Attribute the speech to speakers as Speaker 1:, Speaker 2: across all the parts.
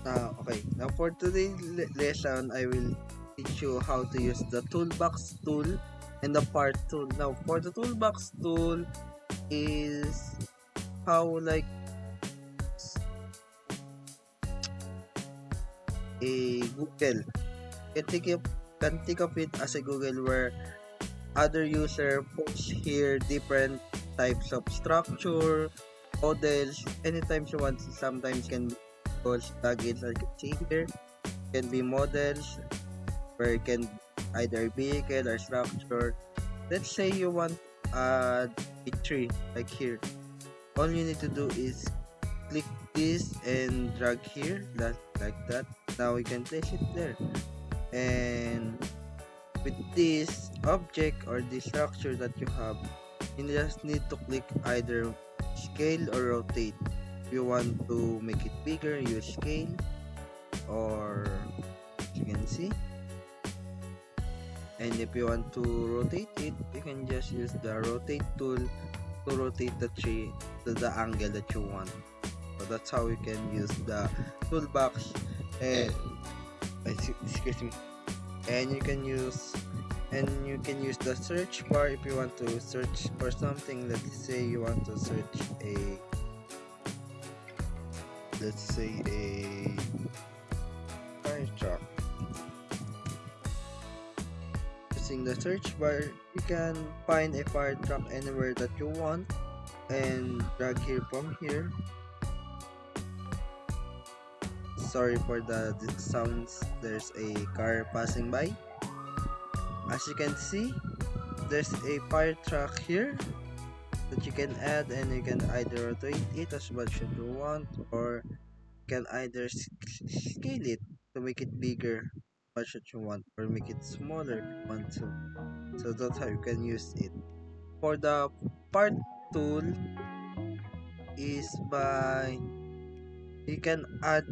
Speaker 1: Okay, now for today's lesson, I will teach you how to use the toolbox tool and the part tool. Now, for the toolbox tool is how like a Google. Can think of it as a Google where other user posts here different types of structure, models, anytime you want. Sometimes can be plugins like you can see here, can be models where it can either vehicle or structure. Let's say you want a tree like here. All you need to do is click this and drag here, that like that. Now we can place it there. And with this object or this structure that you have, you just need to click either scale or rotate. If you want to make it bigger, use scale, or as you can see. And if you want to rotate it, you can just use the rotate tool to rotate the tree to the angle that you want. So that's how you can use the toolbox. And excuse me. And you can use the search bar if you want to search for something. Let's say you want to search a fire truck. Using the search bar, you can find a fire truck anywhere that you want and drag here from here. Sorry for the sounds, there's a car passing by. As you can see, there's a fire truck here that you can add, and you can either rotate it as much as you want, or you can either scale it to make it bigger much as you want, or make it smaller if you want to. So that's how you can use it. For the part tool is by you can add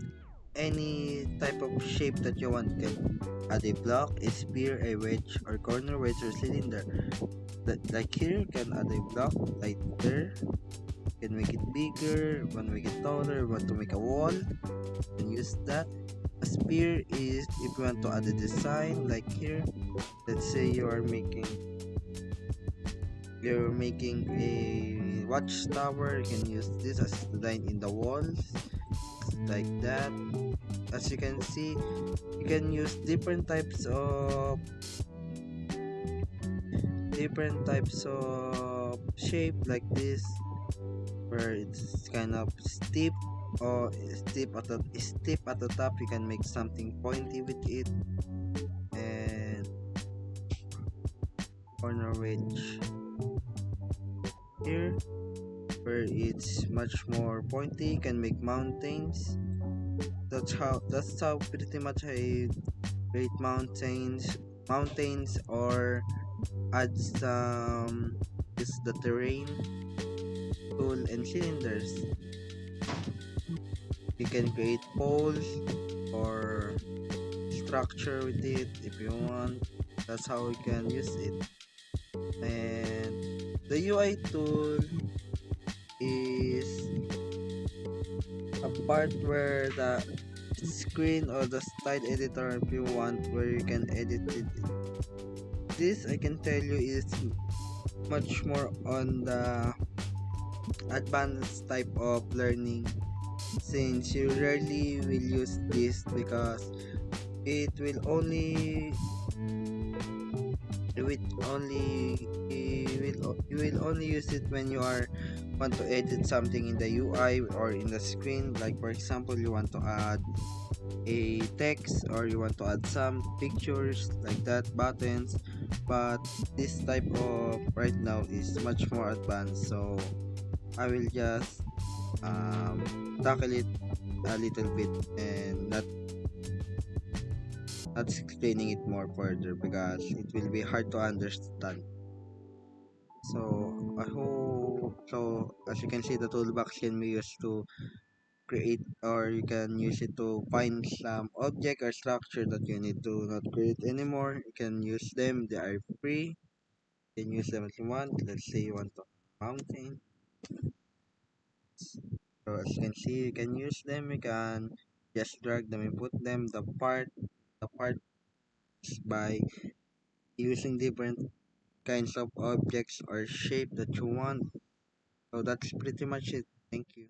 Speaker 1: any type of shape that you want. You can add a block, a sphere, a wedge, or corner wedge or cylinder. Like here, you can add a block like there. You can make it bigger, want to make it taller, want to make a wall, you can use that. A sphere is if you want to add a design like here. Let's say you're making a watchtower, you can use this as design in the walls like that. As you can see, you can use different types of shape like this, where it's kind of steep or steep at the top. You can make something pointy with it, and corner wedge here where it's much more pointy. You can make mountains. That's how pretty much I create mountains, or add some is the terrain tool and cylinders. You can create poles or structure with it if you want. That's how you can use it. And the UI tool is a part where the screen or the style editor if you want, where you can edit it. This I can tell you is much more on the advanced type of learning, since you rarely will use this because it will only you will only you will only use it when you are want to edit something in the UI or in the screen. Like for example, you want to add a text, or you want to add some pictures like that, buttons. But this type of right now is much more advanced, so I will just tackle it a little bit and not explaining it more further because it will be hard to understand. So I hope so. As you can see, the toolbox can be used to create, or you can use it to find some object or structure that you need to not create anymore. You can use them, they are free. You can use them if you want. Let's say you want to mountain. So as you can see, you can use them. You can Just drag them and put them the parts by using different kinds of objects or shape that you want. So that's pretty much it. Thank you.